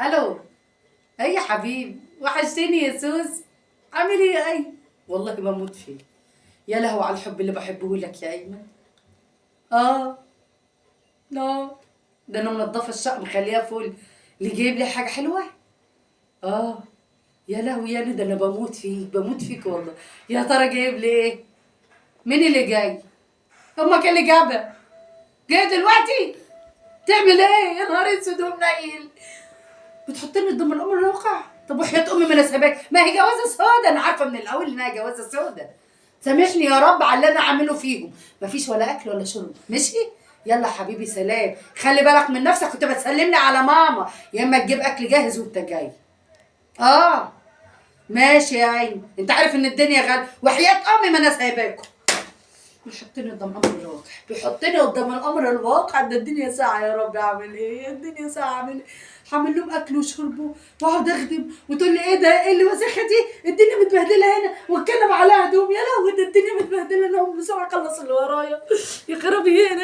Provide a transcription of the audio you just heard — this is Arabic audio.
الو. اي يا حبيبي، وحشتني يا سوس. عامل ايه يا اي؟ والله بموت فيك. يا لهو على الحب اللي بحبه لك يا ايمن. اه. لا. ده انا منضفه الشقه مخليها فل. اللي جايب لي حاجه حلوه. اه. يا لهوي يا ده انا بموت فيك بموت فيك والله. يا ترى جايب لي ايه؟ مين اللي جاي؟ امك اللي جابها. جاي دلوقتي؟ تعمل ايه؟ يا نهار اسود ومنيل. بتحطني قدام الامر الواقع. طب وحياة امي ما انا ساباك، ما هي جوازه سودا، انا عارفه من الاول انها جوازه سودا. سامحني يا رب على اللي انا عامله فيهم. مفيش ولا اكل ولا شرب، ماشي؟ يلا حبيبي سلام، خلي بالك من نفسك، كنت بتسلمني على ماما، يا اما تجيب اكل جاهز وانت جاي. اه. ماشي يا عيني، انت عارف ان الدنيا غاليه، وحياة امي ما انا سايباكم. بيحطني قدام امر الواقع، بيحطني قدام الامر الواقع، ده الدنيا ساعه يا رب، اعمل ايه؟ الدنيا ساعه اعمل ايه؟ هعمل لهم اكل وشرب واقعد اخدم وتقول لي ايه ده؟ ايه اللي وسخه دي؟ الدنيا متبهدله هنا واتكلم عليها هدوم، يا لهوي ده الدنيا متبهدله، انا بسرعه اخلص اللي ورايا. يا خرابي هنا.